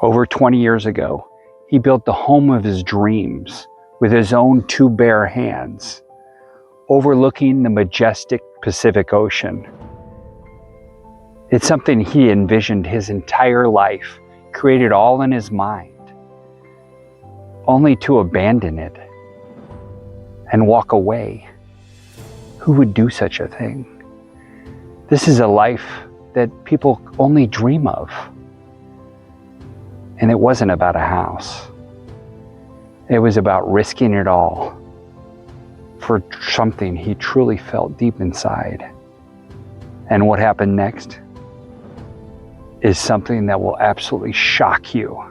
Over 20 years ago, he built the home of his dreams with his own two bare hands, overlooking the majestic Pacific Ocean. It's something he envisioned his entire life, created all in his mind, only to abandon it and walk away. Who would do such a thing? This is a life that people only dream of. And it wasn't about a house. It was about risking it all for something he truly felt deep inside. And what happened next is something that will absolutely shock you.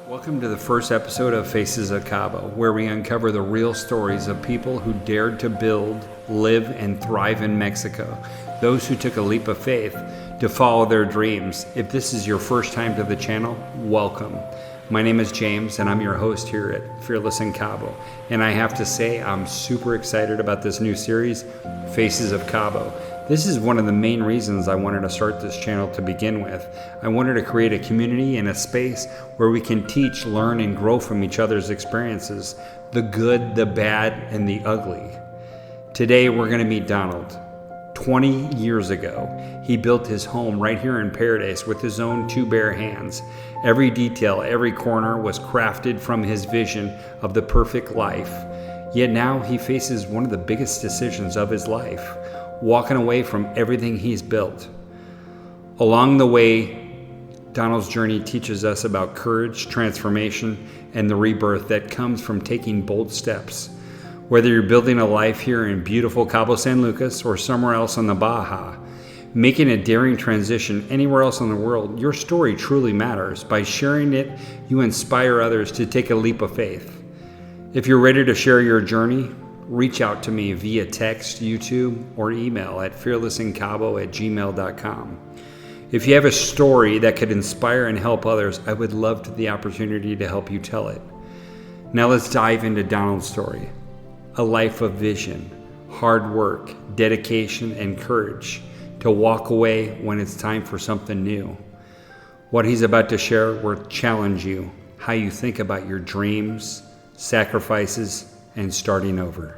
Welcome to the first episode of Faces of Cabo, where we uncover the real stories of people who dared to build, live, and thrive in Mexico. Those who took a leap of faith to follow their dreams. If this is your first time to the channel, welcome. My name is James and I'm your host here at Fearless in Cabo. And I have to say, I'm super excited about this new series, Faces of Cabo. This is one of the main reasons I wanted to start this channel to begin with. I wanted to create a community and a space where we can teach, learn, and grow from each other's experiences, the good, the bad, and the ugly. Today we're going to meet Donald. 20 years ago, he built his home right here in Paradise with his own two bare hands. Every detail, every corner was crafted from his vision of the perfect life. Yet now he faces one of the biggest decisions of his life, walking away from everything he's built. Along the way, Donald's journey teaches us about courage, transformation, and the rebirth that comes from taking bold steps. Whether you're building a life here in beautiful Cabo San Lucas or somewhere else on the Baja, making a daring transition anywhere else in the world, your story truly matters. By sharing it, you inspire others to take a leap of faith. If you're ready to share your journey, reach out to me via text, YouTube, or email at fearlessincabo@gmail.com. If you have a story that could inspire and help others, I would love the opportunity to help you tell it. Now let's dive into Donald's story. A life of vision, hard work, dedication, and courage to walk away when it's time for something new. What he's about to share will challenge you, how you think about your dreams, sacrifices, and starting over.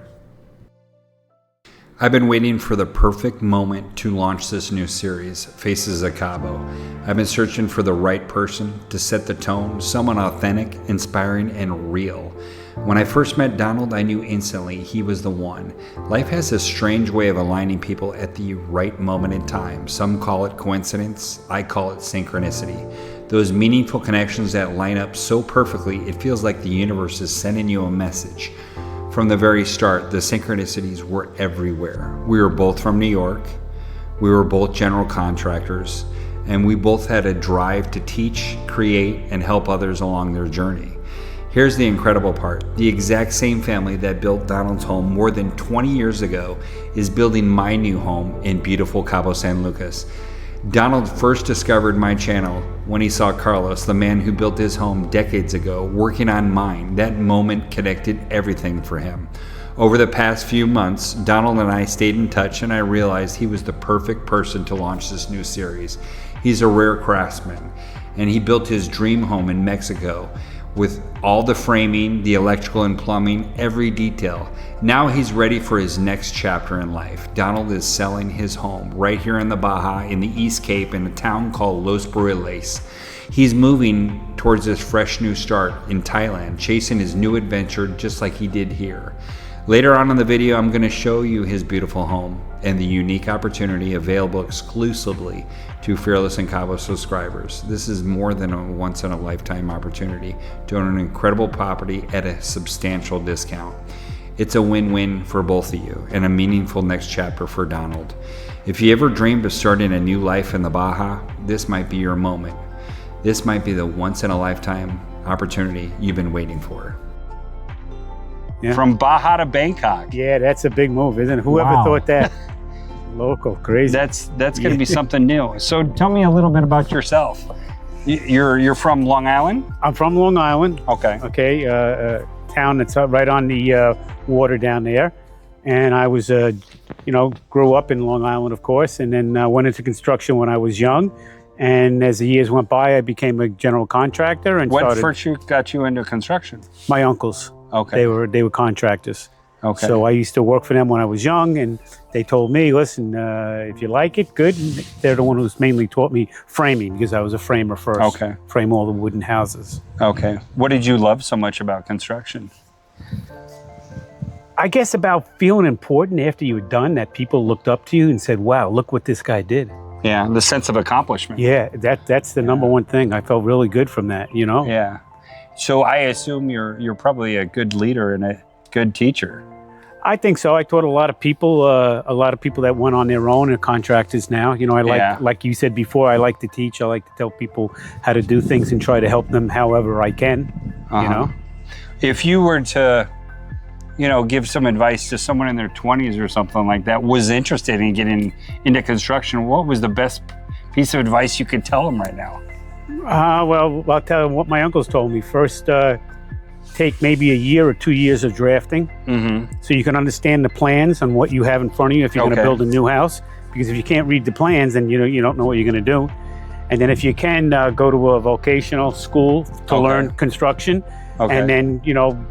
I've been waiting for the perfect moment to launch this new series, Faces of Cabo. I've been searching for the right person to set the tone, someone authentic, inspiring, and real. When I first met Donald, I knew instantly he was the one. Life has a strange way of aligning people at the right moment in time. Some call it coincidence, I call it synchronicity. Those meaningful connections that line up so perfectly, it feels like the universe is sending you a message. From the very start, the synchronicities were everywhere. We were both from New York, we were both general contractors, and we both had a drive to teach, create, and help others along their journey. Here's the incredible part. The exact same family that built Donald's home more than 20 years ago is building my new home in beautiful Cabo San Lucas. Donald first discovered my channel when he saw Carlos, the man who built his home decades ago, working on mine. That moment connected everything for him. Over the past few months, Donald and I stayed in touch, and I realized he was the perfect person to launch this new series. He's a rare craftsman, and he built his dream home in Mexico with all the framing, the electrical and plumbing, every detail. Now he's ready for his next chapter in life. Donald is selling his home right here in the Baja in the East Cape in a town called Los Bruiles. He's moving towards his fresh new start in Thailand, chasing his new adventure just like he did here. Later on in the video, I'm going to show you his beautiful home and the unique opportunity available exclusively to Fearless in Cabo subscribers. This is more than a once-in-a-lifetime opportunity to own an incredible property at a substantial discount. It's a win-win for both of you and a meaningful next chapter for Donald. If you ever dreamed of starting a new life in the Baja, this might be your moment. This might be the once-in-a-lifetime opportunity you've been waiting for. Yeah. From Baja to Bangkok. Yeah, that's a big move, isn't it? Whoever Wow. thought that? local, crazy. That's going to be something new. So tell me a little bit about yourself. You're from Long Island? I'm from Long Island. Okay. Okay, town that's right on the water down there. And I was, grew up in Long Island, of course, and then went into construction when I was young. And as the years went by, I became a general contractor and What first got you into construction? My uncles. Okay. They were contractors. Okay. So I used to work for them when I was young, and they told me, listen, if you like it, good. And they're the one who's mainly taught me framing, because I was a framer first. Okay. Frame all the wooden houses. Okay. What did you love so much about construction? I guess about feeling important after you were done, that people looked up to you and said, wow, look what this guy did. Yeah, the sense of accomplishment. Yeah, that's the number one thing. I felt really good from that, Yeah. So I assume you're probably a good leader and a good teacher. I think so. I taught a lot of people that went on their own and contractors now. Like you said before, I like to teach. I like to tell people how to do things and try to help them however I can, If you were to, give some advice to someone in their 20s or something like that, was interested in getting into construction, what was the best piece of advice you could tell them right now? Well, I'll tell you what my uncles told me. First, take maybe a year or 2 years of drafting, so you can understand the plans and what you have in front of you if you're going to build a new house. Because if you can't read the plans, then you don't know what you're going to do. And then if you can, go to a vocational school to learn construction. And then,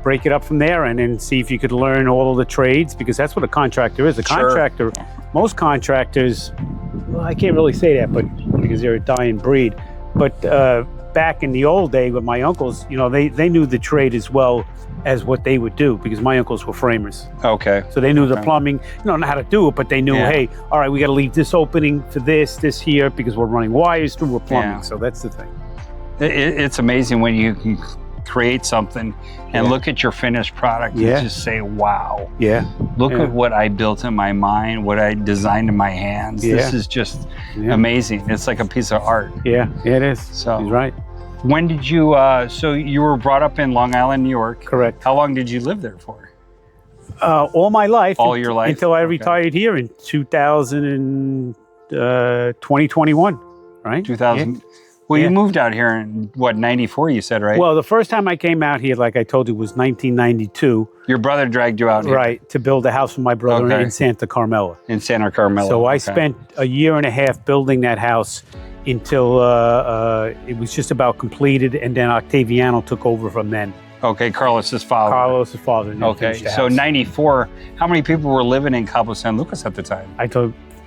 break it up from there and then see if you could learn all of the trades, because that's what a contractor is. A contractor, most contractors, well, I can't really say that, but because they're a dying breed. But back in the old day with my uncles, they knew the trade as well as what they would do, because my uncles were framers. Okay. So they knew the plumbing, not how to do it, but they knew, hey, all right, we got to leave this opening for this here, because we're running wires through plumbing. Yeah. So that's the thing. It's amazing when you can create something and look at your finished product and just say, wow. Yeah. Look at what I built in my mind, what I designed in my hands. This is just amazing. It's like a piece of art. Yeah, it is. So he's right. When did you, so you were brought up in Long Island, New York. Correct. How long did you live there for? All my life. All your life? Until I retired here in 2021, right? 2000. Well, you moved out here in, 94 you said, right? Well, the first time I came out here, like I told you, was 1992. Your brother dragged you out here. Right, to build a house for my brother in Santa Carmela. In Santa Carmela. So I spent a year and a half building that house until it was just about completed, and then Octaviano took over from then. Okay, Carlos's father. Carlos's father. Okay, so 94, how many people were living in Cabo San Lucas at the time?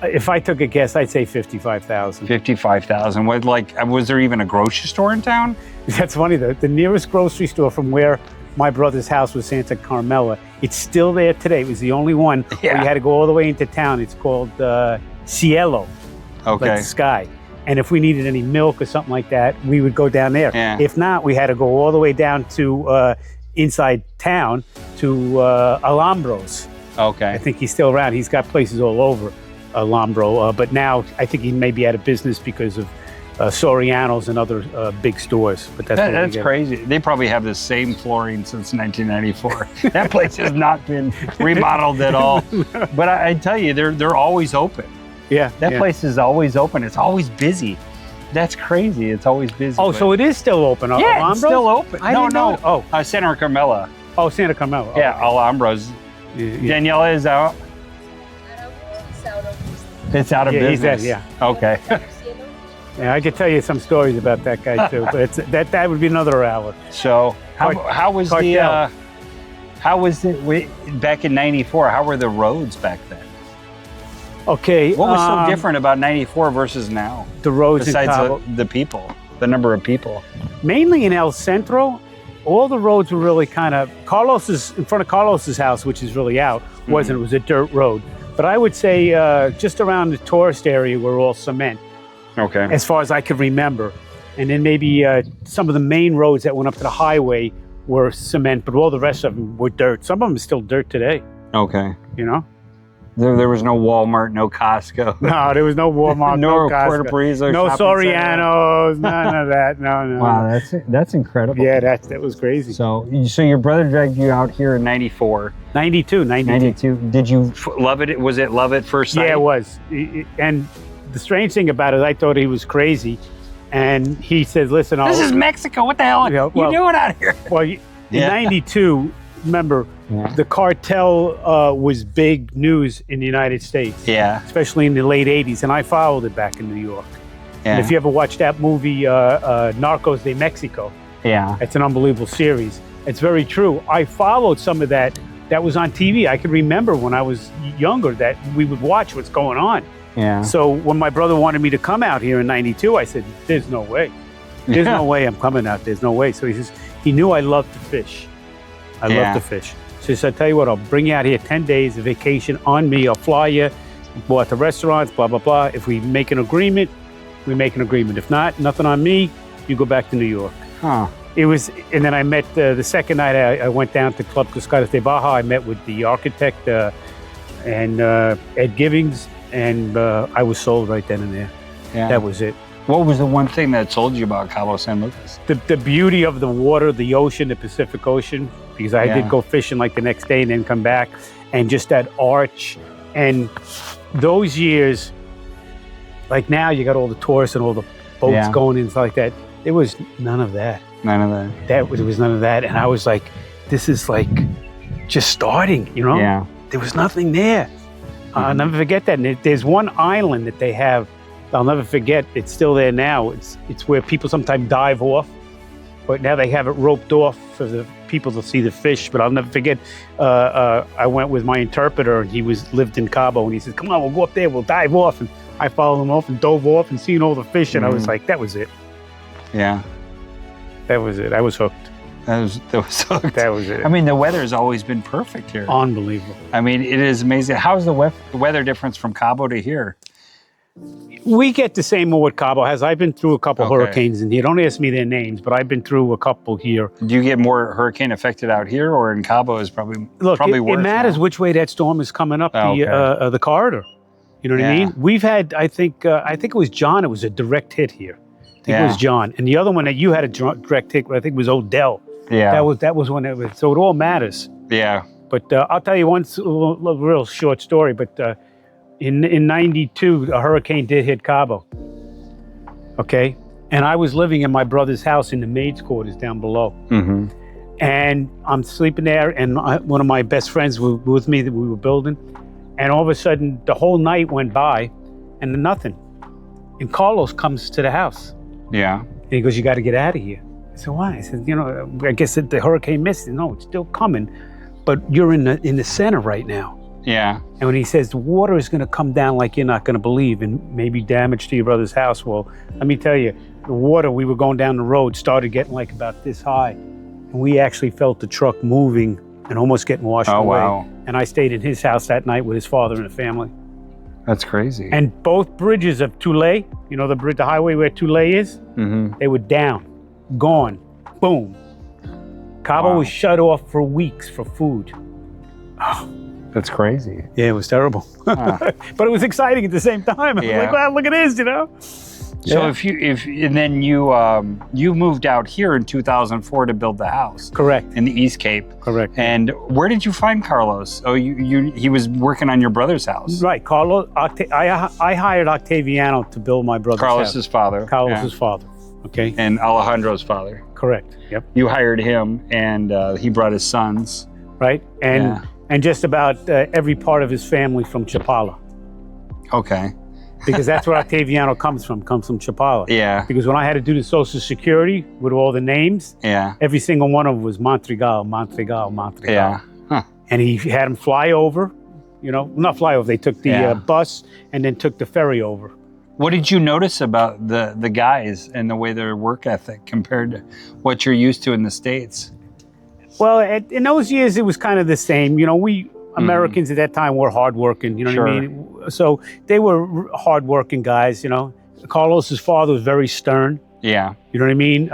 If I took a guess, I'd say 55,000. 55,000. Was there even a grocery store in town? That's funny, though. The nearest grocery store from where my brother's house was Santa Carmela, it's still there today. It was the only one where you had to go all the way into town. It's called Cielo, like the sky. And if we needed any milk or something like that, we would go down there. Yeah. If not, we had to go all the way down to inside town to Alhambros. Okay. I think he's still around. He's got places all over Alhambro, but now I think he may be out of business because of Soriano's and other big stores. But that's crazy. They probably have the same flooring since 1994. That place has not been remodeled at all. But I tell you, they're always open. Yeah. That place is always open. It's always busy. That's crazy. It's always busy. Oh, so it is still open? Yeah, Alhambros? It's still open. I didn't know. Oh, Santa Carmela. Oh, Santa Carmela. Yeah, Alhambros. Daniela is out. It's out of business. He's Okay. Yeah, I could tell you some stories about that guy too, but that would be another hour. So how was it back in '94? How were the roads back then? Okay. What was so different about '94 versus now? The roads besides in Cabo, the people, the number of people. Mainly in El Centro, all the roads were really kind of in front of Carlos's house, which is really out. It was a dirt road. But I would say just around the tourist area were all cement. Okay. As far as I could remember. And then maybe some of the main roads that went up to the highway were cement, but all the rest of them were dirt. Some of them are still dirt today. Okay. There was no Walmart, no Costco. No, there was no Walmart, no Costco, Puerto Priso, no Soriano's, none of that. No. Wow, that's incredible. Yeah, that was crazy. So your brother dragged you out here in 94. 92. Did you love it? Was it love at first sight? Yeah, it was. And the strange thing about it, I thought he was crazy. And he said, listen, this is Mexico. What the hell are you doing out here? Well, in 92, remember, the cartel was big news in the United States. Yeah. Especially in the late 80s. And I followed it back in New York. Yeah. And if you ever watched that movie, Narcos de Mexico, it's an unbelievable series. It's very true. I followed some of that was on TV. I could remember when I was younger that we would watch what's going on. Yeah. So when my brother wanted me to come out here in 92, I said, there's no way. There's no way I'm coming out. There's no way. So he knew I loved to fish. I love to fish. So he said, I tell you what, I'll bring you out here 10 days of vacation on me. I'll fly you, go out to restaurants, blah, blah, blah. If we make an agreement, we make an agreement. If not, nothing on me, you go back to New York. Huh. And then I met, the second night I went down to Club Cascadas de Baja. I met with the architect and Ed Givings, and I was sold right then and there. Yeah. That was it. What was the one thing that sold you about Cabo San Lucas? The beauty of the water, the ocean, the Pacific Ocean, because I did go fishing like the next day and then come back, and just that arch. And those years, like now you got all the tourists and all the boats going in and stuff like that. There was none of that. None of that. There was none of that. And I was like, this is like just starting, you know? Yeah. There was nothing there. I'll never forget that. And there's one island that they have, I'll never forget, it's still there now. It's where people sometimes dive off, but now they have it roped off for the people to see the fish. But I'll never forget, I went with my interpreter, and he lived in Cabo, and he said, come on, we'll go up there, we'll dive off. And I followed him off and dove off and seen all the fish, and I was like, that was it. Yeah. That was it. I was hooked. That was hooked. That was it. I mean, the weather has always been perfect here. Unbelievable. I mean, it is amazing. How's the weather difference from Cabo to here? We get the same what Cabo has. I've been through a couple hurricanes in here. Don't ask me their names, but I've been through a couple here. Do you get more hurricane affected out here, or in Cabo is probably worse? It matters which way that storm is coming up the corridor. You know what I mean? We've had, I think it was John. It was a direct hit here. I think it was John, and the other one that you had a direct hit, I think, was Odell. Yeah, that was when it was. So it all matters. Yeah. But I'll tell you one real short story. But in 92, a hurricane did hit Cabo. Okay, and I was living in my brother's house in the maids' quarters down below. Mm-hmm. And I'm sleeping there, and one of my best friends was with me that we were building. And all of a sudden, the whole night went by, and nothing. And Carlos comes to the house. Yeah. And he goes, you got to get out of here. I said, why? I said, I guess the hurricane missed it. No, it's still coming, but you're in the center right now. Yeah. And when he says the water is going to come down like you're not going to believe and maybe damage to your brother's house, well, let me tell you, the water, we were going down the road, started getting like about this high. And we actually felt the truck moving and almost getting washed away. Wow. And I stayed in his house that night with his father and the family. That's crazy. And both bridges of Tulay, the highway where Tulay is, they were down, gone, boom. Cabo was shut off for weeks for food. Oh. That's crazy. Yeah, it was terrible. But it was exciting at the same time. I was like, wow, look at this, So you moved out here in 2004 to build the house. Correct. In the East Cape. Correct. And where did you find Carlos? Oh, he was working on your brother's house. Right. Carlos, I hired Octaviano to build my brother's Carlos's house. father. Carlos's father. Okay. And Alejandro's father. Correct. Yep. You hired him, and he brought his sons. Right. And just about every part of his family from Chapala. Okay. Because that's where Octaviano comes from Chapala. Yeah. Because when I had to do the Social Security with all the names, every single one of them was Montregal. Yeah. Huh. And he had them fly over, not fly over, they took the bus and then took the ferry over. What did you notice about the guys and the way their work ethic compared to what you're used to in the States? Well, in those years, it was kind of the same. We Americans at that time were hardworking, what I mean? So they were hardworking guys, Carlos's father was very stern. Yeah. You know what I mean?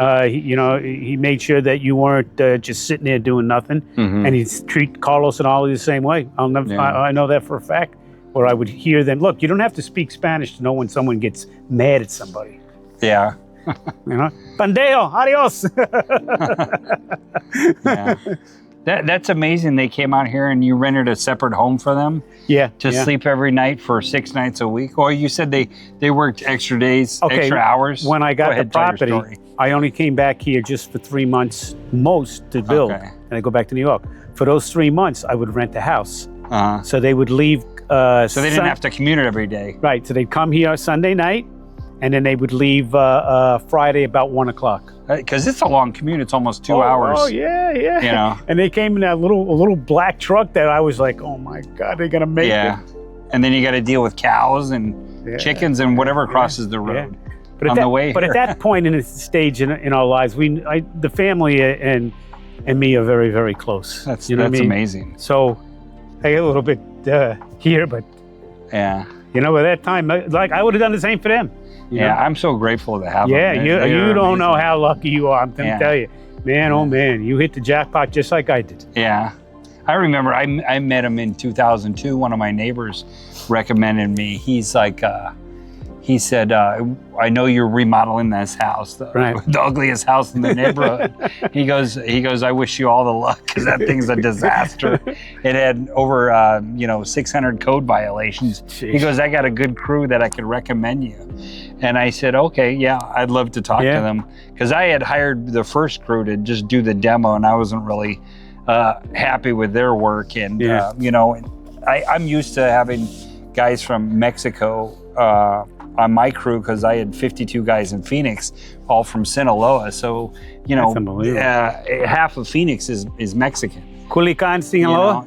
He made sure that you weren't just sitting there doing nothing. And he'd treat Carlos and Ollie the same way. I know that for a fact. where I would hear them. Look, you don't have to speak Spanish to know when someone gets mad at somebody. Yeah. You know, Pandeo, adios. Yeah. That's amazing. They came out here and you rented a separate home for them. Yeah. To sleep every night for 6 nights a week. Or you said they worked extra days, extra hours. When I got the property, I only came back here just for 3 months most to build, and I go back to New York. For those 3 months, I would rent a house. So they would leave. So they didn't have to commute it every day. Right. So they'd come here Sunday night, and then they would leave Friday about 1 o'clock. Because it's a long commute. It's almost 2 hours. Oh yeah. You know. And they came in that little black truck that I was like, oh my God, they're gonna make it. And then you got to deal with cows and chickens and whatever crosses the road on the way here. But at that point in the stage in our lives, the family and me are very, very close. That's amazing. So I get a little bit here, but you know, at that time, like I would have done the same for them. You know? I'm so grateful to have them. Yeah, you don't know how lucky you are. I'm gonna tell you, man. Oh man, you hit the jackpot just like I did. Yeah, I remember I met him in 2002. One of my neighbors recommended me. He's like, he said, I know you're remodeling this house, the ugliest house in the neighborhood. He goes, I wish you all the luck, because that thing's a disaster. It had over 600 code violations. Jeez. He goes, I got a good crew that I could recommend you. And I said, okay, yeah, I'd love to talk to them, because I had hired the first crew to just do the demo, and I wasn't really happy with their work. And I'm used to having guys from Mexico on my crew, because I had 52 guys in Phoenix, all from Sinaloa. So, half of Phoenix is Mexican. Culiacan, Sinaloa?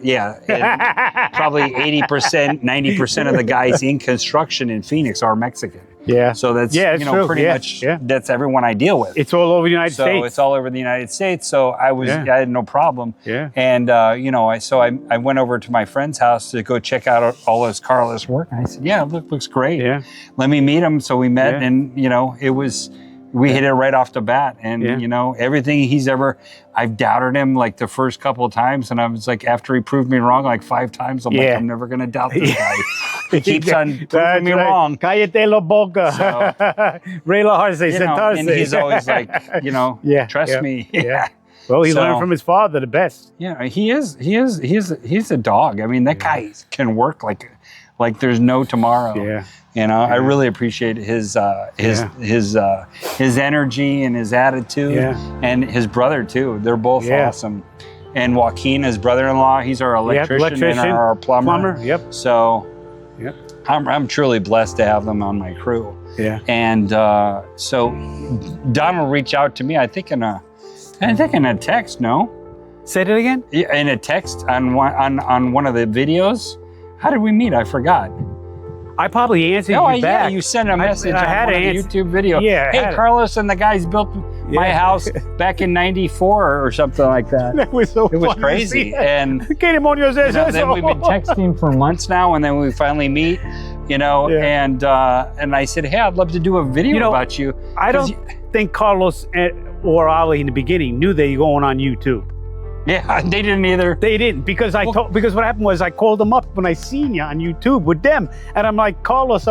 And probably 80%, 90% of the guys in construction in Phoenix are Mexican. Yeah. So that's, pretty much, that's everyone I deal with. It's all over the United States. So it's all over the United States. So I had no problem. Yeah. And, I went over to my friend's house to go check out all his Carlos work. And I said, looks great. Yeah. Let me meet him. So we met and, we hit it right off the bat. And, everything I've doubted him like the first couple of times. And I was like, after he proved me wrong like 5 times, I'm like, I'm never going to doubt this guy. He keeps on proving me wrong. Cállate la boca. Relajarse, sentarse. And he's always like, trust me. Yeah. Well, he learned from his father the best. Yeah, he's a dog. I mean, that guy can work like there's no tomorrow. Yeah. I really appreciate his energy and his attitude, and his brother too. They're both awesome. And Joaquin, his brother-in-law, he's our electrician and our plumber. Yep. So, I'm truly blessed to have them on my crew. Yeah. And so Donald reached out to me, I think in a text. No. Say that again. Yeah, in a text on one of the videos. How did we meet? I forgot. I probably answered you back. Yeah, you sent a message on one of the YouTube video. Yeah. Hey, Carlos and the guys built my house back in '94 or something like that. That was so It was crazy. And then we've been texting for months now, and then we finally meet, and I said, hey, I'd love to do a video about you. I don't think Carlos or Ali in the beginning knew they were going on YouTube. Yeah, they didn't either. They didn't, because because what happened was I called them up when I seen you on YouTube with them, and I'm like, Carlos,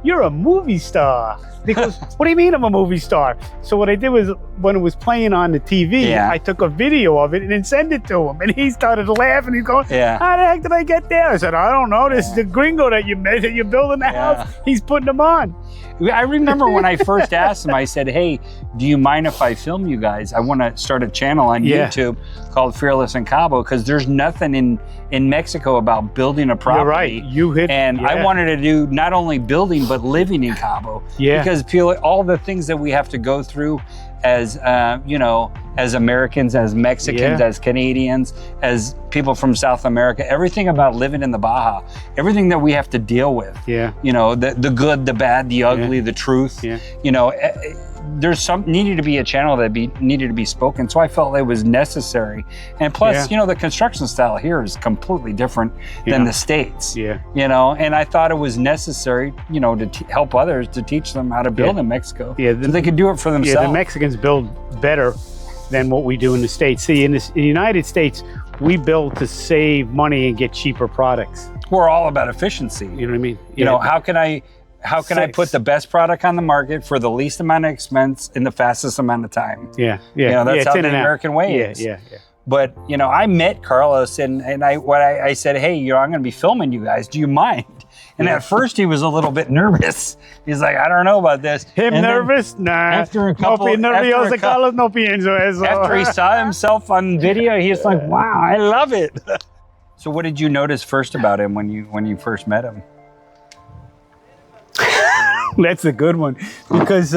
you're a movie star. Because what do you mean I'm a movie star? So what I did was, when it was playing on the TV, I took a video of it and then sent it to him, and he started laughing. He's going, how the heck did I get there? I said, I don't know. This is the gringo that you made, that you're building the house. He's putting them on. I remember when I first asked him, I said, hey, do you mind if I film you guys? I want to start a channel on YouTube called Fearless in Cabo, because there's nothing in Mexico about building a property. You're right. I wanted to do not only building, but living in Cabo. Yeah. Because all the things that we have to go through as, as Americans, as Mexicans, as Canadians, as people from South America, everything about living in the Baja, everything that we have to deal with. Yeah. The good, the bad, the ugly, the truth. Yeah. There's needed to be a channel that needed to be spoken. So I felt it was necessary. And plus, the construction style here is completely different than the States. Yeah. And I thought it was necessary, to help others, to teach them how to build in Mexico. Yeah. So they could do it for themselves. Yeah, the Mexicans build better than what we do in the States. See, in the United States, we build to save money and get cheaper products. We're all about efficiency. You know what I mean? You know, how can I put the best product on the market for the least amount of expense in the fastest amount of time? Yeah. You know, that's how the American way is. Yeah. But, you know, I met Carlos and I said, hey, you know, I'm going to be filming you guys. Do you mind? And at first he was a little bit nervous. He's like, I don't know about this. Nervous? Nah. After a couple, after he saw himself on video, he's like, wow, I love it. So what did you notice first about him when you first met him? That's a good one, because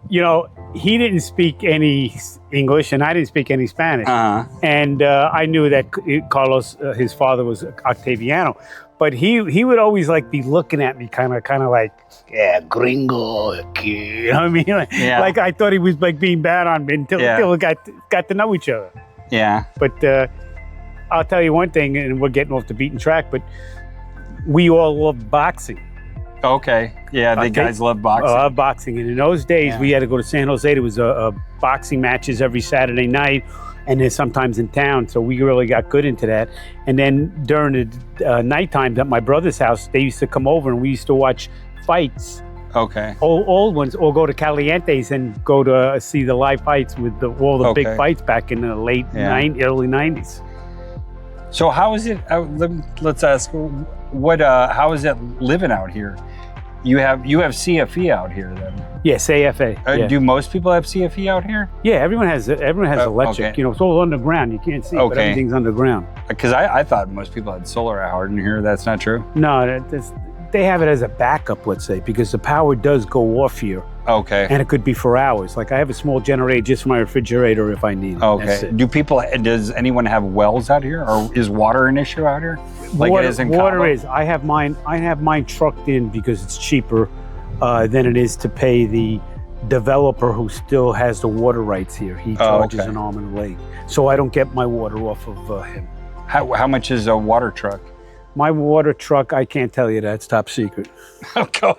you know, he didn't speak any English and I didn't speak any Spanish. And I knew that Carlos, his father, was Octaviano, but he would always like be looking at me kind of like, yeah, gringo, you know what I mean? Like I thought he was like being bad on me until we got to know each other. Yeah. But I'll tell you one thing, and we're getting off the beaten track, but we all love boxing. Okay. Yeah, the guys love boxing. Boxing. And in those days, we had to go to San Jose. There was boxing matches every Saturday night, and then sometimes in town. So we really got good into that. And then during the nighttime at my brother's house, they used to come over and we used to watch fights. Okay. Old ones, or go to Caliente's and go to see the live fights with all the big fights back in the early 90s. So how is it? Let's ask. How is it living out here? You have CFE out here then? Yes, AFA. Do most people have CFE out here? Yeah, everyone has electric. Okay. You know, it's all underground. You can't see it, but everything's underground. Because I thought most people had solar out in here. That's not true? No, they have it as a backup, let's say, because the power does go off here. Okay. And it could be for hours. Like I have a small generator just for my refrigerator if I need it. Okay. Does anyone have wells out here, or is water an issue out here? Like it is in Cabo? Water is. I have mine trucked in because it's cheaper than it is to pay the developer who still has the water rights here. He charges an arm and a leg. So I don't get my water off of him. How much is a water truck? My water truck, I can't tell you that. It's top secret. Okay.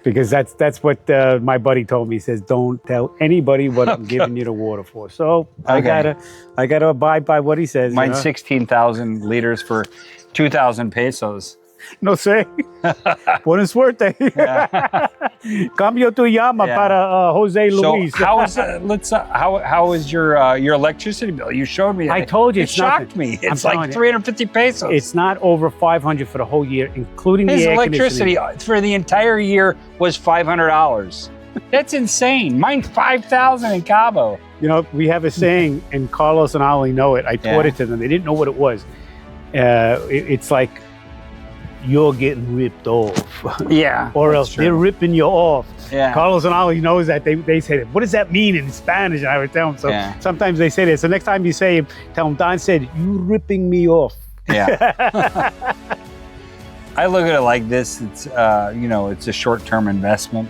Because that's what my buddy told me. He says, don't tell anybody what I'm giving you the water for. So I gotta abide by what he says. Mine's 16,000 liters for 2,000 pesos. No sé. Buena suerte. Cambio tu llama para Jose Luis. So how is your electricity bill? You showed me. I told you. It shocked me. It's like 350 pesos. It's not over 500 for the whole year, including His the air electricity for the entire year was $500. That's insane. Mine's 5,000 in Cabo. You know, we have a saying, and Carlos and Ollie know it. I taught it to them. They didn't know what it was. It's like, you're getting ripped off. Yeah. Or else they're ripping you off. Yeah. Carlos and Ollie knows that. They say that. What does that mean in Spanish? And I would tell them. So sometimes they say that. So next time you say it, tell them, Don said, you ripping me off. Yeah. I look at it like this. It's, you know, it's a short-term investment.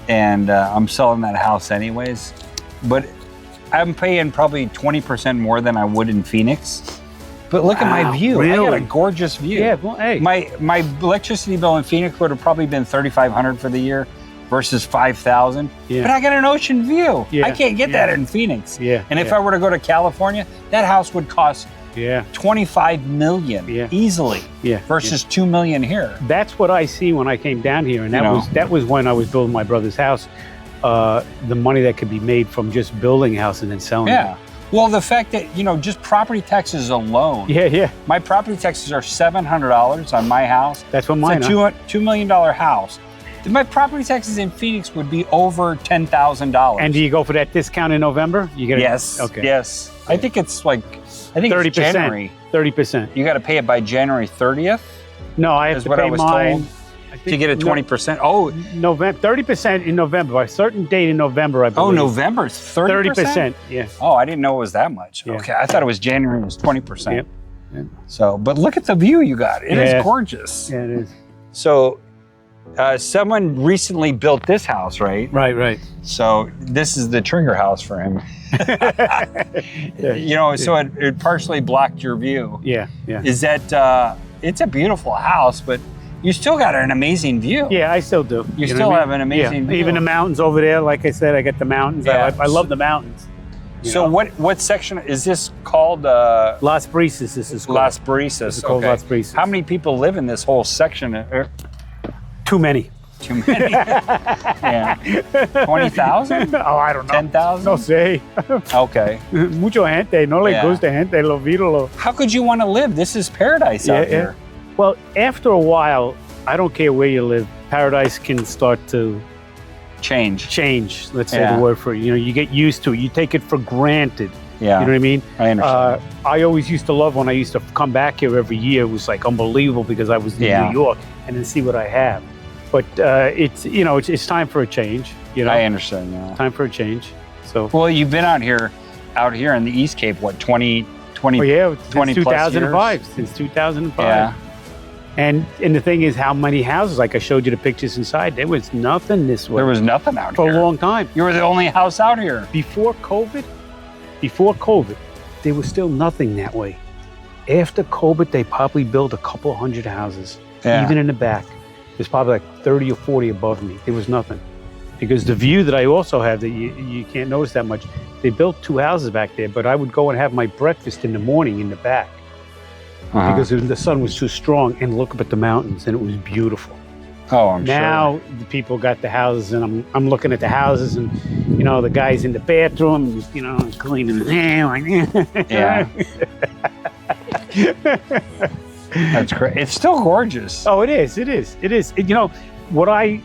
And I'm selling that house anyways. But I'm paying probably 20% more than I would in Phoenix. But look at my view. Really? I got a gorgeous view. Yeah, well, hey. My electricity bill in Phoenix would have probably been $3,500 for the year versus $5,000. Yeah. But I got an ocean view. Yeah. I can't get that in Phoenix. Yeah. And if I were to go to California, that house would cost $25 million easily versus $2 million here. That's what I see when I came down here. And that was when I was building my brother's house. The money that could be made from just building a house and then selling it. Well, the fact that, you know, just property taxes alone. Yeah. My property taxes are $700 on my house. That's what mine are. It's a $2 million house. My property taxes in Phoenix would be over $10,000. And do you go for that discount in November? You get Yes. Okay. Yes. I think it's like, 30%. It's January. 30%. You got to pay it by January 30th? No, I have to pay mine. Told. To get a 20%? Oh, November, 30% in November. By a certain date in November, I believe. Oh, November, 30%? 30%, yeah. Oh, I didn't know it was that much. Yeah. Okay, I thought it was January was 20%. Yep. So, but look at the view you got. It is gorgeous. Yeah, it is. So, someone recently built this house, right? Right. So, this is the trigger house for him. You know, so it partially blocked your view. Yeah. Is that, it's a beautiful house, but you still got an amazing view. Yeah, I still do. You still have an amazing view. Even the mountains over there, like I said, I got the mountains. I love the mountains. So what section is this called? Las Brisas. This is called. Las Brisas. This is called Las Brisas. How many people live in this whole section? Too many. Too many. Yeah. 20,000? Oh, I don't know. 10,000? No sé. Okay. Mucho gente. No le gusta gente. Lo vido. How could you want to live? This is paradise out here. Well, after a while, I don't care where you live. Paradise can start to change. Let's say the word for it. You know, you get used to it. You take it for granted. Yeah. You know what I mean? I understand. I always used to love when I used to come back here every year. It was like unbelievable because I was in New York and then see what I have. But it's time for a change. You know, I understand. Yeah. Time for a change. So. Well, you've been out here in the East Cape. What 20? Oh yeah, 20 since 2005. plus years? Since 2005. Yeah. And the thing is, how many houses? Like I showed you the pictures inside. There was nothing this way. There was nothing out for here a long time. You were the only house out here. Before COVID, there was still nothing that way. After COVID, they probably built a couple hundred houses, even in the back. There's probably like 30 or 40 above me. There was nothing. Because the view that I also have that you can't notice that much, they built 2 houses back there, but I would go and have my breakfast in the morning in the back because the sun was too strong and look up at the mountains and it was beautiful. Oh, I'm sure. Now the people got the houses and I'm looking at the houses and, you know, the guy's in the bathroom, you know, cleaning his hair. Yeah. That's great. It's still gorgeous. Oh, it is. You know, what I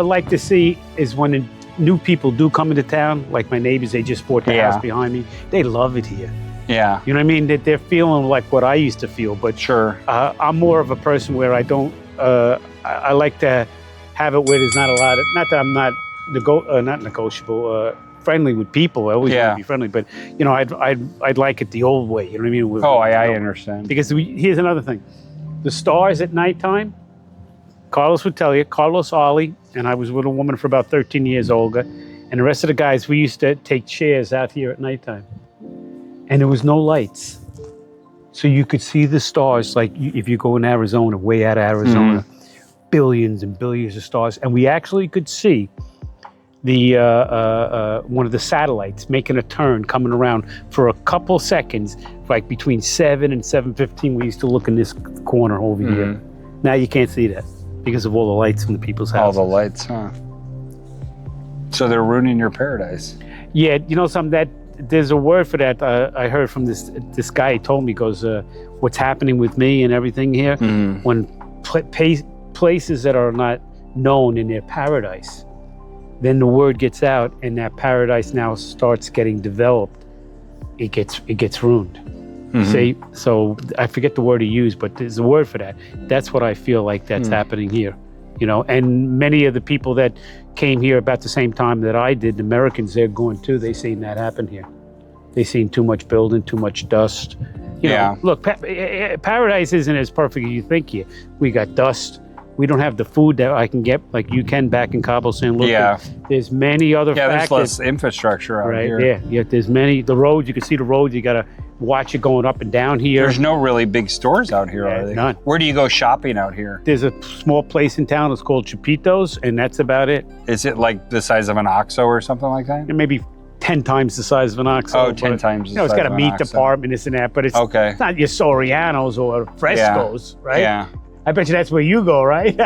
like to see is when new people do come into town, like my neighbors, they just bought the house behind me. They love it here. Yeah. You know what I mean? That they're feeling like what I used to feel. But sure, I'm more of a person where I don't. I like to have it where there's not a lot of. Not that I'm not negotiable. Friendly with people. I always want to be friendly, but you know, I'd like it the old way. You know what I mean? With, I understand. Because here's another thing: the stars at nighttime. Carlos would tell you. Carlos, Ollie, and I was with a woman for about 13 years, Olga, and the rest of the guys. We used to take chairs out here at nighttime, and there was no lights, so you could see the stars. Like if you go in Arizona, way out of Arizona, billions and billions of stars, and we actually could see the one of the satellites making a turn, coming around for a couple seconds, like between 7 and 7:15. We used to look in this corner over here. Now you can't see that because of all the lights in the people's houses. All the lights, huh? So they're ruining your paradise. Yeah, you know something, that there's a word for that. I heard from this guy. He told me, goes, what's happening with me and everything here, when places that are not known in their paradise, then the word gets out and that paradise now starts getting developed. It gets ruined. See, so I forget the word he used, but there's a word for that. That's what I feel like that's happening here, you know. And many of the people that came here about the same time that I did, the Americans, they're going too. They seen that happen here. They seen too much building, too much dust. You know, look, paradise isn't as perfect as you think here. We got dust. We don't have the food that I can get like you can back in Cabo, San Lucas. There's many other factors. There's less infrastructure out here. Yeah, there's many. The roads, you can see the roads. You got to watch it going up and down here. There's no really big stores out here, are there? None. Where do you go shopping out here? There's a small place in town. It's called Chapitos, and that's about it. Is it like the size of an OXXO or something like that? Maybe 10 times the size of an OXXO. Oh, 10 times the size of an OXXO. You know, it's got a meat department, this and that, but it's not your Sorianos or Frescos, right? Yeah. I bet you that's where you go, right?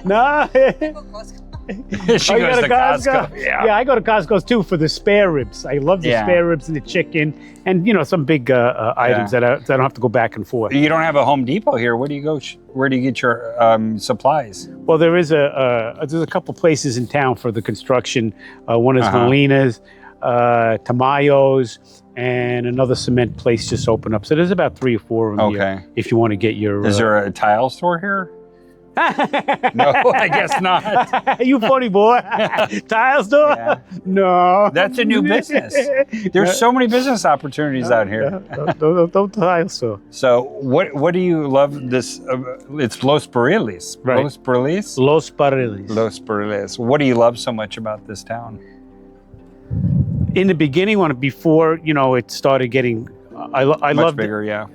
No. She goes to Costco. Yeah, I go to Costco's too for the spare ribs. I love the spare ribs and the chicken, and you know, some big items that I don't have to go back and forth. You don't have a Home Depot here. Where do you go? Where do you get your supplies? Well, there's a couple places in town for the construction. One is Molina's, Tamayo's, and another cement place just opened up. So there's about 3 or 4 of them here if you want to get your... Is there a tile store here? No, I guess not. You funny boy. Tile store? Yeah. No. That's a new business. There's so many business opportunities out here. Don't tile store. So what do you love this? It's Los Barriles. Right. Los Barriles? Los Barriles. Los Barriles. What do you love so much about this town? In the beginning, before it started getting... I much loved bigger, it.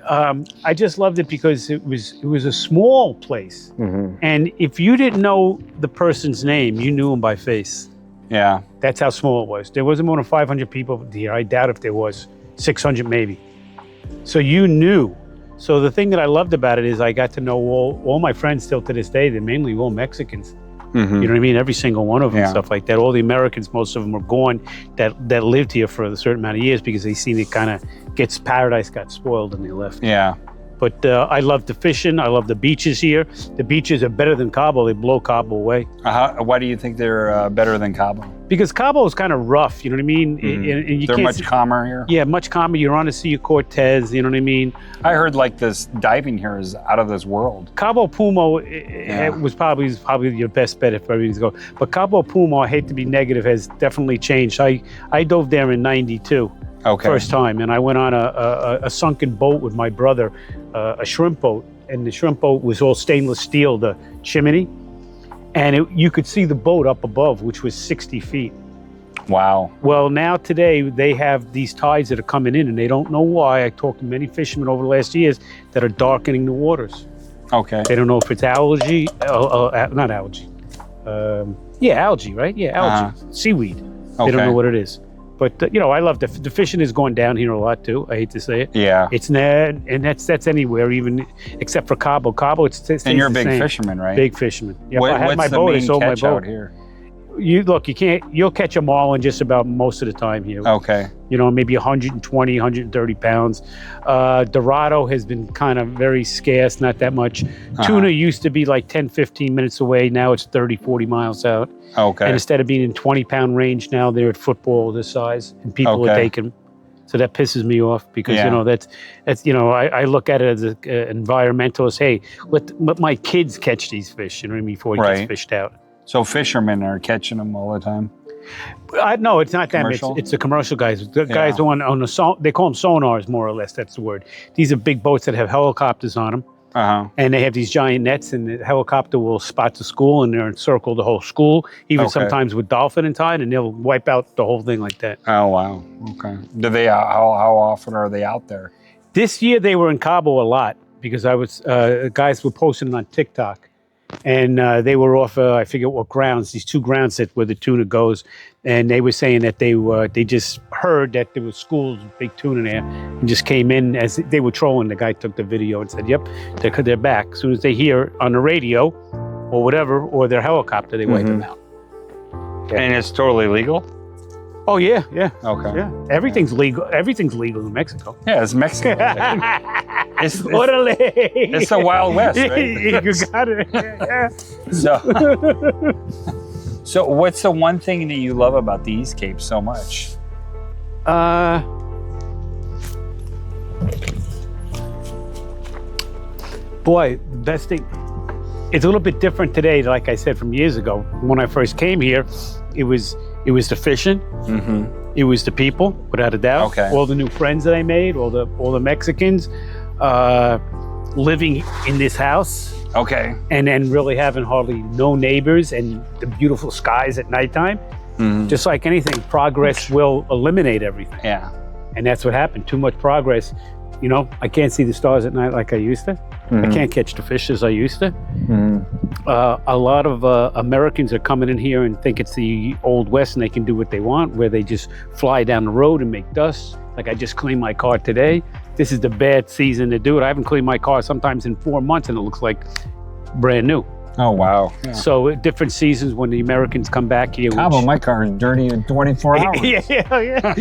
I just loved it because it was a small place, and if you didn't know the person's name, you knew him by face. Yeah. That's how small it was. There wasn't more than 500 people here. I doubt if there was 600 maybe. So you knew. So the thing that I loved about it is I got to know all my friends still to this day. They're mainly all Mexicans. You know what I mean? Every single one of them, stuff like that. All the Americans, most of them are gone that lived here for a certain amount of years because they seen it kind of paradise got spoiled and they left. Yeah. But I love the fishing. I love the beaches here. The beaches are better than Cabo. They blow Cabo away. Why do you think they're better than Cabo? Because Cabo is kind of rough, you know what I mean? And you they're much calmer here? Yeah, much calmer. You're on the Sea of Cortez, you know what I mean? I heard like this diving here is out of this world. Cabo Pumo was probably your best bet if everybody to go. But Cabo Pumo, I hate to be negative, has definitely changed. I dove there in '92. Okay. First time, and I went on a sunken boat with my brother, a shrimp boat, and the shrimp boat was all stainless steel, the chimney, and you could see the boat up above, which was 60 feet. Wow. Well, now today they have these tides that are coming in, and they don't know why. I talked to many fishermen over the last years that are darkening the waters. Okay. They don't know if it's algae, not algae. Algae, right? Yeah, algae, seaweed. They don't know what it is. But I love the fishing is going down here a lot too. I hate to say it. Yeah. It's and that's anywhere, even except for Cabo. Cabo, it's and you're a big fisherman, right? Big fisherman. Yeah. I had my boat. I sold my boat. Out here? You'll catch them all in just about most of the time here. Okay. Maybe 120, 130 pounds. Dorado has been kind of very scarce, not that much. Tuna used to be like 10, 15 minutes away. Now it's 30, 40 miles out. Okay. And instead of being in 20-pound range, now they're at football this size, and people are taking them. So that pisses me off because, that's I look at it as an environmentalist. Hey, let my kids catch these fish, before it gets fished out. So fishermen are catching them all the time? No, it's not them. It's the commercial guys. The guys on the they call them sonars, more or less. That's the word. These are big boats that have helicopters on them. And they have these giant nets, and the helicopter will spot the school, and they'll encircle the whole school, even sometimes with dolphin and tide, and they'll wipe out the whole thing like that. Oh, wow. Okay. Do they? How often are they out there? This year they were in Cabo a lot because guys were posting on TikTok. And they were off, I forget what grounds, these two grounds where the tuna goes. And they were saying that they just heard that there was schools, big tuna there, and just came in as they were trolling. The guy took the video and said, yep, they're back. As soon as they hear on the radio or whatever, or their helicopter, they wipe them out. Yeah. And it's totally legal? Oh, yeah. Okay. Yeah. Everything's legal. Everything's legal in Mexico. Yeah, it's Mexico. It's the Wild West, right? You got it. Yeah. So what's the one thing that you love about the East Cape so much? Boy, the best thing, it's a little bit different today, like I said, from years ago. When I first came here, it was the fishing. It was the people, without a doubt. Okay. All the new friends that I made, all the Mexicans, living in this house. Okay. And then really having hardly no neighbors and the beautiful skies at nighttime. Just like anything, progress will eliminate everything. Yeah. And that's what happened. Too much progress. I can't see the stars at night like I used to. I can't catch the fish as I used to. A lot of Americans are coming in here and think it's the Old West and they can do what they want, where they just fly down the road and make dust. Like I just cleaned my car today. This is the bad season to do it. I haven't cleaned my car sometimes in 4 months and it looks like brand new. Oh, wow. Yeah. So different seasons when the Americans come back here. Cabo, my car is dirty in 24 hours. Yeah.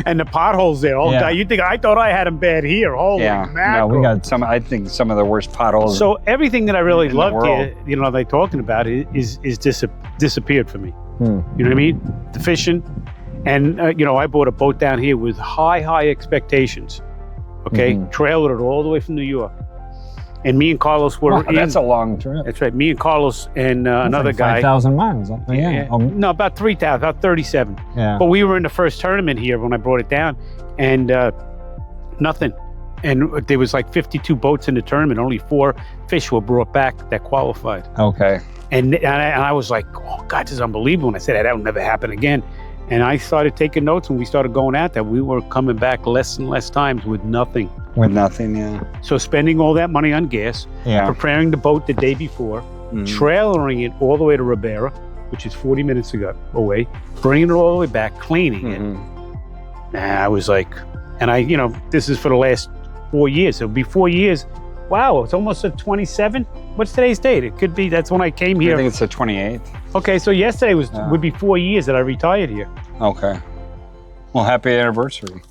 And the potholes there. Oh, God, I thought I had them bad here. Holy mackerel. No, we got I think some of the worst potholes. So everything that I really loved here, they're talking about is disappeared for me. You know what I mean? The fishing. And, I bought a boat down here with high expectations. Okay? Trailered it all the way from New York. And me and Carlos were that's a long trip. That's right. Me and Carlos and another like guy. 5,000 miles. Yeah. No, about 3,000, about 37. Yeah. But we were in the first tournament here when I brought it down, and nothing. And there was like 52 boats in the tournament. Only 4 fish were brought back that qualified. Okay. And I was like, oh, God, this is unbelievable. And I said, that will never happen again. And I started taking notes when we started going out that we were coming back less and less times with nothing. With nothing, yeah. So spending all that money on gas, preparing the boat the day before, trailering it all the way to Ribera, which is 40 minutes away, bringing it all the way back, cleaning it. And I was like, and this is for the last 4 years. It'll be 4 years. Wow, it's almost a 27. What's today's date? It could be, that's when I came here. I think it's the 28th. Okay, so yesterday would be 4 years that I retired here. Okay. Well, happy anniversary.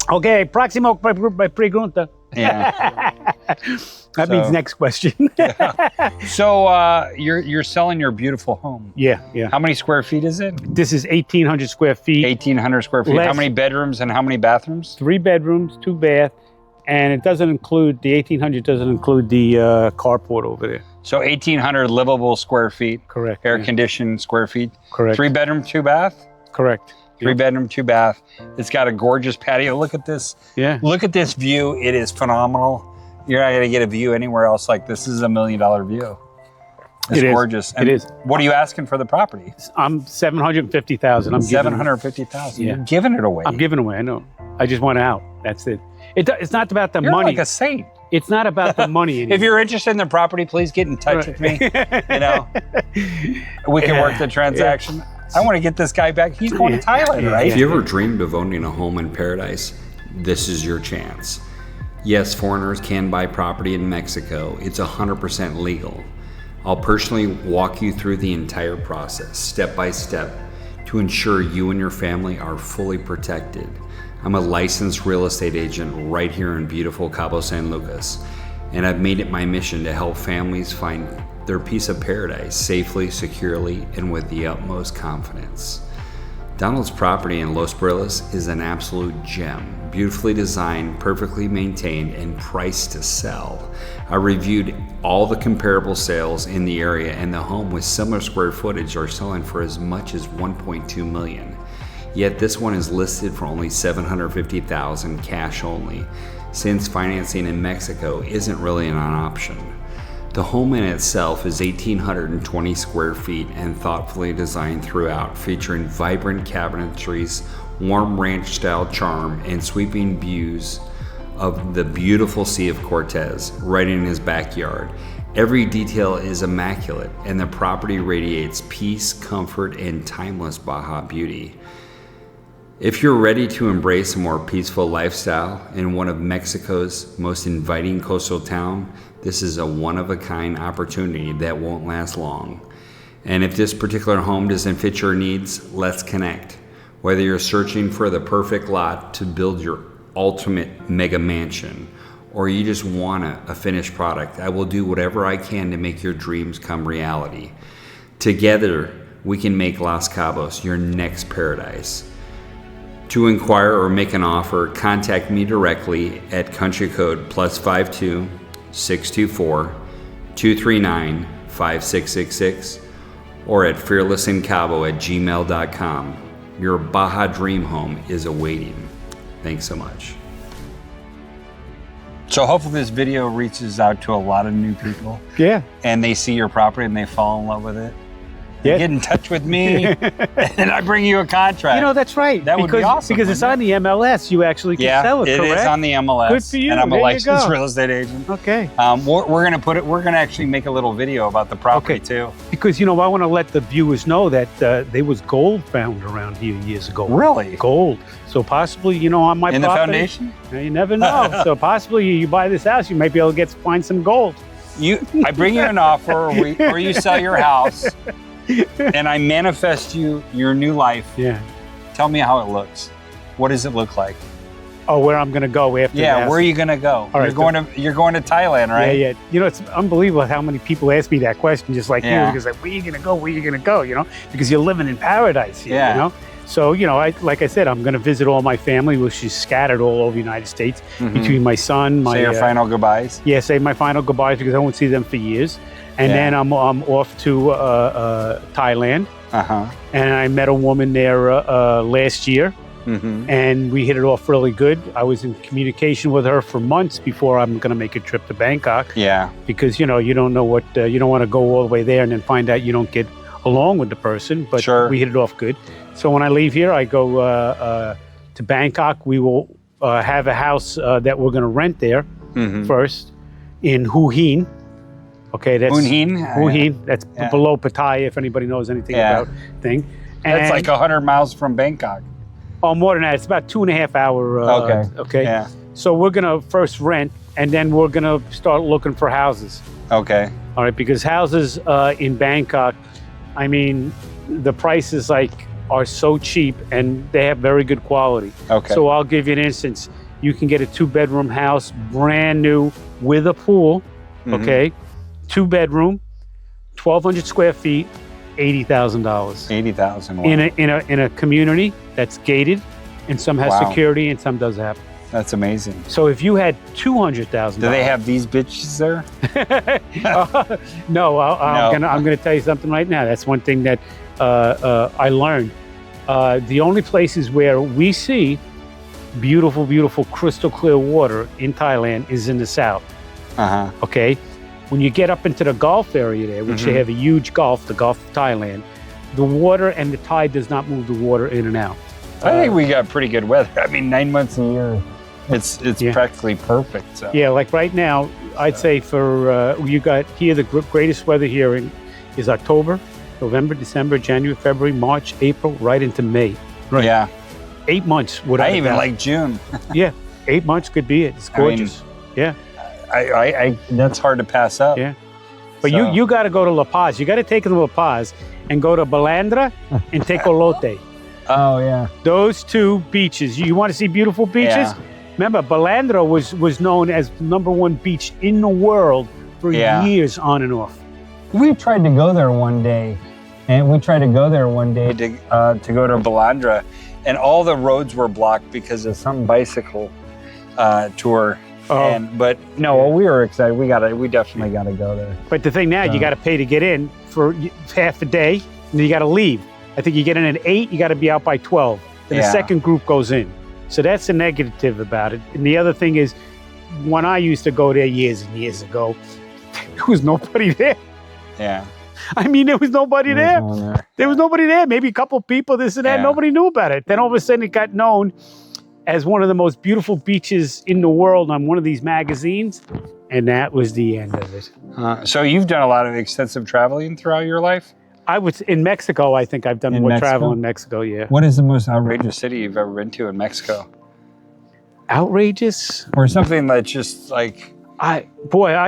Okay, próximo pregunta. Yeah. That means next question. So you're selling your beautiful home. Yeah. How many square feet is it? This is 1,800 square feet. 1,800 square feet. How many bedrooms and how many bathrooms? 3 bedrooms, 2 baths, and it doesn't include, the 1,800 doesn't include the carport over there. So 1,800 livable square feet. Correct. Air conditioned square feet. Correct. 3 bedroom, 2 bath? Correct. 3 bedroom, 2 bath. It's got a gorgeous patio. Look at this. Yeah. Look at this view. It is phenomenal. You're not going to get a view anywhere else like this. This is $1 million view. It's gorgeous. It is. What are you asking for the property? I'm $750,000. I'm $750,000. You're giving it away. I'm giving away. I know. I just want out. That's it. It's not about the You're money. Like a saint. It's not about the money anymore. If you're interested in the property, please get in touch with me. We can work the transaction. Yeah. I want to get this guy back. He's going to Thailand, right? If you ever dreamed of owning a home in paradise, this is your chance. Yes, foreigners can buy property in Mexico. It's 100% legal. I'll personally walk you through the entire process, step by step, to ensure you and your family are fully protected. I'm a licensed real estate agent right here in beautiful Cabo San Lucas, and I've made it my mission to help families find their piece of paradise safely, securely, and with the utmost confidence. Donald's property in Los Brillas is an absolute gem, beautifully designed, perfectly maintained, and priced to sell. I reviewed all the comparable sales in the area, and the home with similar square footage are selling for as much as $1.2 million. Yet this one is listed for only $750,000 cash only, since financing in Mexico isn't really an option. The home in itself is 1,820 square feet and thoughtfully designed throughout, featuring vibrant cabinetries, warm ranch-style charm, and sweeping views of the beautiful Sea of Cortez right in his backyard. Every detail is immaculate, and the property radiates peace, comfort, and timeless Baja beauty. If you're ready to embrace a more peaceful lifestyle in one of Mexico's most inviting coastal town, this is a one-of-a-kind opportunity that won't last long. And if this particular home doesn't fit your needs, let's connect. Whether you're searching for the perfect lot to build your ultimate mega mansion, or you just want a finished product, I will do whatever I can to make your dreams come reality. Together, we can make Los Cabos your next paradise. To inquire or make an offer, contact me directly at country code +52 624 239 5666 or at fearlessincabo@gmail.com. Your Baja dream home is awaiting. Thanks so much. So hopefully this video reaches out to a lot of new people. Yeah. And they see your property and they fall in love with it. Yeah. Get in touch with me and I bring you a contract. That's right. That would be awesome. Because it's on the MLS, you actually can sell it, correct? Yeah, it is on the MLS. Good for you. And I'm a There you licensed go. real estate agent. Okay. We're gonna actually make a little video about the property too. Because, I want to let the viewers know that there was gold found around here years ago. Really? Gold. So possibly, on my in property. The foundation? You never know. So possibly you buy this house, you might be able to find some gold. I bring you an offer or you sell your house. And I manifest you your new life. Yeah. Tell me how it looks. What does it look like? Oh, where I'm going to go after Yeah, this. where are you going to go? All right, you're going to Thailand, right? Yeah. It's unbelievable how many people ask me that question, just like you. Because like, where are you going to go? Where are you going to go? Because you're living in paradise here, So, like I said, I'm going to visit all my family, which is scattered all over the United States, between my son, Say your final goodbyes? Yeah, say my final goodbyes because I won't see them for years. And then I'm off to Thailand. And I met a woman there last year. And we hit it off really good. I was in communication with her for months before I'm going to make a trip to Bangkok. Yeah. Because, you don't know what, you don't want to go all the way there and then find out you don't get along with the person. But we hit it off good. So when I leave here, I go to Bangkok. We will have a house that we're going to rent there first in Hue Hin. Okay, that's Unrecognizable. That's below Pattaya, if anybody knows anything about thing. And that's like 100 miles from Bangkok. Oh, more than that. It's about 2.5 hour. Okay. Yeah. So we're gonna first rent, and then we're gonna start looking for houses. Okay. All right, because houses in Bangkok, I mean, the prices are so cheap, and they have very good quality. Okay. So I'll give you an instance. You can get a 2-bedroom house, brand new, with a pool. Okay, 2-bedroom, 1,200 square feet, $80,000. $80,000. In a community that's gated, and some has security, and some doesn't have. That's amazing. So if you had $200,000, do they have these bitches there? No, I'm gonna tell you something right now. That's one thing that I learned. The only places where we see beautiful, beautiful, crystal clear water in Thailand is in the south. Okay, when you get up into the Gulf area there, which they have a huge Gulf, the Gulf of Thailand, the water and the tide does not move the water in and out. I think we got pretty good weather. I mean, 9 months a year, it's practically perfect. So. Yeah, like right now, I'd say for you got here the greatest weather here is October, November, December, January, February, March, April, right into May. Right. Yeah. 8 months. I even like June. Yeah, 8 months could be it. It's gorgeous. Yeah. I that's hard to pass up. Yeah. But you got to go to La Paz. You got to take them to La Paz and go to Balandra and Tecolote. Oh, yeah. Those two beaches. You want to see beautiful beaches? Yeah. Remember, Balandra was known as the #1 beach in the world for years on and off. We tried to go there one day, to go to Balandra, and all the roads were blocked because of some bicycle tour. But we were excited. We definitely got to go there. But the thing now, you got to pay to get in for half a day, and then you got to leave. I think you get in at 8, you got to be out by 12. And the second group goes in. So that's the negative about it. And the other thing is, when I used to go there years and years ago, there was nobody there. Yeah. I mean, there was nobody there. There was nobody there. Maybe a couple people, this and that. Yeah. Nobody knew about it. Then all of a sudden it got known as one of the most beautiful beaches in the world on one of these magazines. And that was the end of it. So you've done a lot of extensive traveling throughout your life? I was in Mexico. I think I've done more travel in Mexico. Yeah. What is the most outrageous city you've ever been to in Mexico? Outrageous? Or something that's just like... I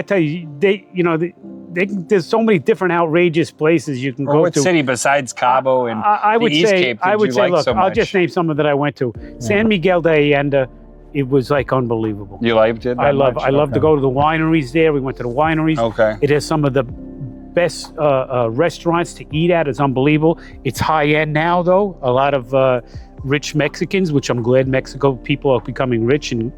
tell you, there's so many different outrageous places you can go to. What city besides Cabo and the East Cape did you like so much? I'll just name some of that I went to. San Miguel de Allende. It was like unbelievable. You liked it? I love to go to the wineries there. We went to the wineries. Okay. It has some of the best restaurants to eat at. It's unbelievable. It's high end now, though. A lot of rich Mexicans, which I'm glad Mexico people are becoming rich and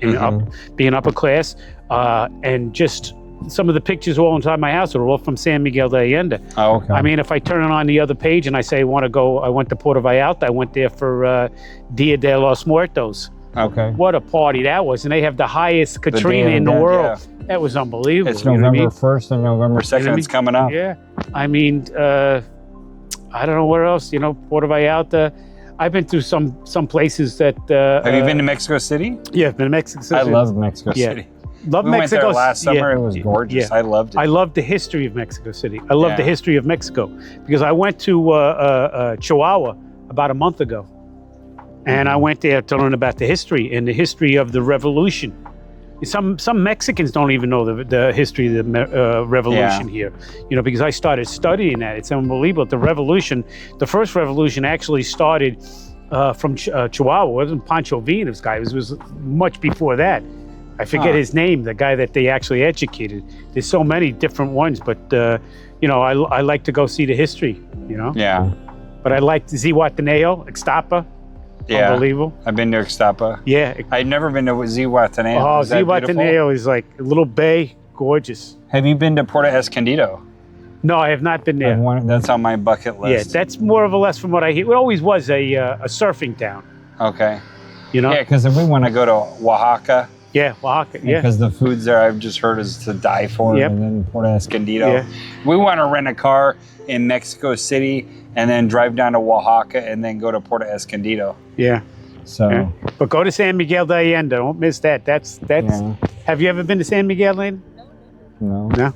being upper class. And just some of the pictures all inside my house are all from San Miguel de Allende. Oh, okay. I mean, if I turn it on the other page and I say I want to go, I went to Puerto Vallarta. I went there for Dia de los Muertos. Okay. What a party that was. And they have the highest Katrina in the world. Yeah. That was unbelievable. It's November 1st and November 2nd. It's coming up. Yeah. I mean, I don't know where else, Puerto Vallarta. I've been to some places that... have you been to Mexico City? Yeah, I've been to Mexico City. I love Mexico City. Love we Mexico. Went there last summer. It was gorgeous. I loved it. I loved the history of Mexico City. I love the history of Mexico because I went to Chihuahua about a month ago. And I went there to learn about the history and the history of the revolution. Some Mexicans don't even know the history of the revolution here, because I started studying that. It's unbelievable. The first revolution actually started from Chihuahua. It wasn't Pancho Villa's guy. It was much before that. I forget his name, the guy that they actually educated. There's so many different ones, but I like to go see the history, Yeah. But I like Zihuatanejo, Ixtapa. Yeah. Unbelievable. I've been to Ixtapa. Yeah. I've never been to Oh, Zihuatanejo. Zihuatanejo is like a little bay, gorgeous. Have you been to Puerto Escondido? No, I have not been there. That's on my bucket list. Yeah, that's more of a less from what I hear. It always was a surfing town. Okay. Yeah, because if we want to go to Oaxaca. Yeah, Oaxaca, yeah. Because the foods there I've just heard is to die for. Yep. And then Puerto Escondido. Yeah. We want to rent a car in Mexico City and then drive down to Oaxaca and then go to Puerto Escondido. Yeah. So. Yeah. But go to San Miguel de Allende. Don't miss that. That's. Yeah. Have you ever been to San Miguel de Allende? No. No?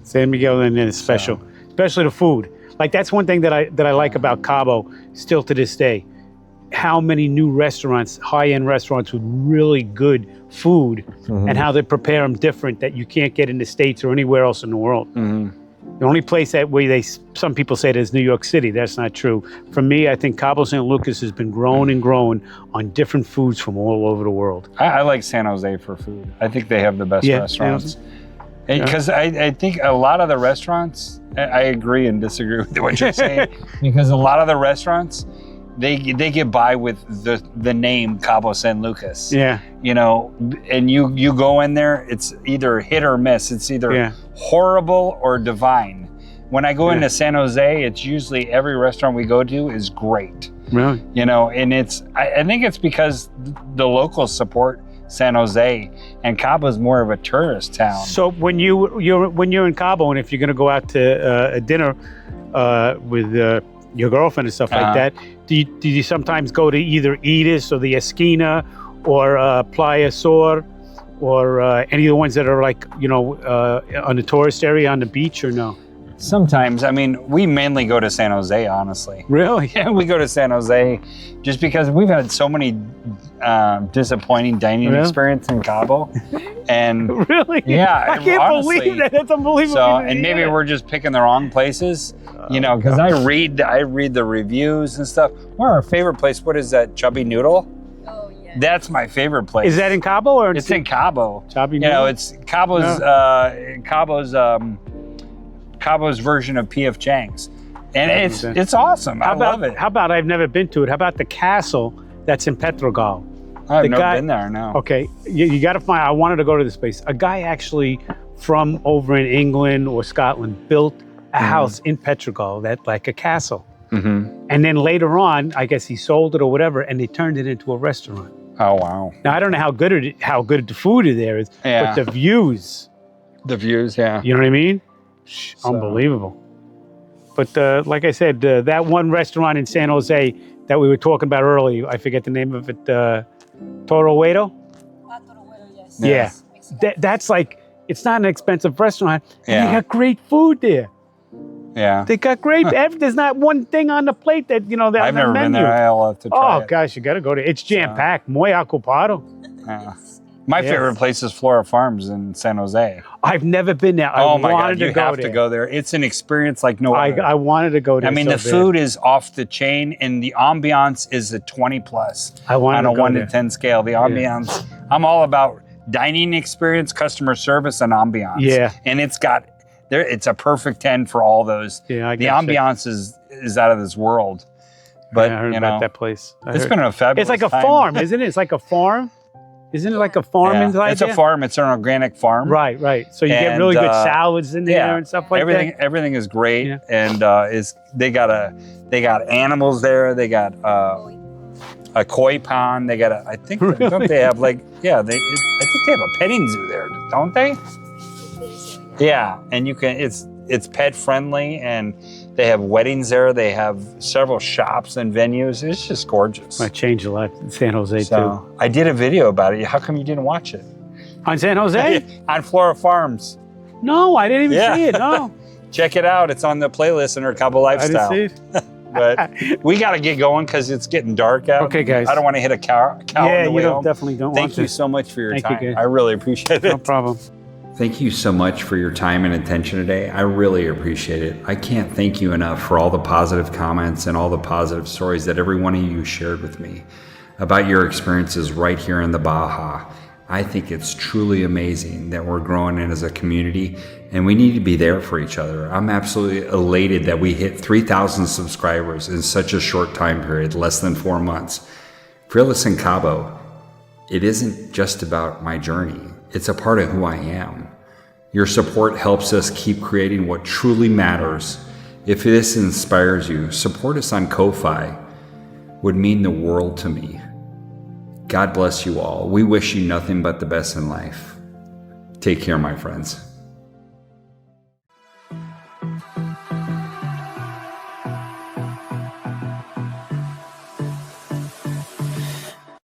San Miguel, and then it's special, especially the food. Like that's one thing that I like about Cabo still to this day. How many new restaurants, high-end restaurants with really good food, and how they prepare them different that you can't get in the States or anywhere else in the world. The only place that way some people say that is New York City. That's not true. For me, I think Cabo San Lucas has been growing and growing on different foods from all over the world. I like San Jose for food. I think they have the best restaurants. Because I think a lot of the restaurants, I agree and disagree with what you're saying, because a lot of the restaurants, they get by with the name Cabo San Lucas. Yeah. You know, and you go in there, it's either hit or miss. It's either horrible or divine. When I go into San Jose, it's usually every restaurant we go to is great. Really? You know, and I think it's because the locals support San Jose, and Cabo is more of a tourist town. So when you're in Cabo, and if you're going to go out to a dinner with your girlfriend and stuff like that, do you sometimes go to either Edis or the Esquina or Playa Sur or any of the ones that are like, you know, on the tourist area on the beach, or no? Sometimes. I mean, we mainly go to San Jose, honestly. Really? Yeah, we go to San Jose just because we've had so many disappointing dining experience in Cabo. And really? Yeah. I can't believe that. That's unbelievable. So, and maybe we're just picking the wrong places, you know, because I read the reviews and stuff. One of our favorite place, what is that, Chubby Noodle? Oh, yeah. That's my favorite place. Is that in Cabo or it's in Cabo? Chubby Noodle? You know, it's Cabo's version of P.F. Chang's. And it's awesome. I love it. How about, I've never been to it, how about the castle that's in Petrogal? I've never been there, no. Okay, you got to find, I wanted to go to this place. A guy actually from over in England or Scotland built a house in Petrogal, that like a castle. And then later on, I guess he sold it or whatever, and they turned it into a restaurant. Oh, wow. Now, I don't know how good the food there is, but the views. The views, yeah. You know what I mean? Unbelievable. But like I said, that one restaurant in San Jose that we were talking about earlier, I forget the name of it, Toro Huedo? Toro Huedo, yes. Yeah. That's like, it's not an expensive restaurant, and they got great food there. Yeah. They got great, there's not one thing on the plate that, you know, that I've never been there, I'll have to try it. Oh gosh, you gotta go to, it's jam-packed, muy ocupado. Yeah. My favorite place is Flora Farms in San Jose. I've never been there. Oh my God, you have to go there. It's an experience like no other. I wanted to go there. I mean, the food is off the chain, and the ambiance is a 20 plus. I wanted on a 1 to 10 scale. The ambiance, I'm all about dining experience, customer service, and ambiance. Yeah. And it's a perfect 10 for all those. Yeah, the ambiance is out of this world. But I heard about that place. It's been a fabulous It's like a farm, isn't it? It's like a farm. Isn't it like a farm inside? It's a farm. It's an organic farm. Right, right. So you get really good salads in there and stuff like that. Everything is great, and they got animals there. They got a koi pond. They got I think don't they have like I think they have a petting zoo there, don't they? Yeah, and you can it's pet friendly, and they have weddings there. They have several shops and venues. It's just gorgeous. I changed a lot in San Jose too. I did a video about it. How come you didn't watch it? On San Jose? On Flora Farms. No, I didn't even see it. No. Check it out. It's on the playlist in our Cabo Lifestyle. I didn't see it. But we got to get going because it's getting dark out. Okay, guys. I don't want to hit a cow on the way home. Definitely don't want to. Thank you so much for your time. I really appreciate it. No problem. Thank you so much for your time and attention today. I really appreciate it. I can't thank you enough for all the positive comments and all the positive stories that every one of you shared with me about your experiences right here in the Baja. I think it's truly amazing that we're growing in as a community, and we need to be there for each other. I'm absolutely elated that we hit 3,000 subscribers in such a short time period, less than 4 months. Fearless in Cabo, it isn't just about my journey. It's a part of who I am. Your support helps us keep creating what truly matters. If this inspires you, support us on Ko-Fi. Would mean the world to me. God bless you all. We wish you nothing but the best in life. Take care, my friends.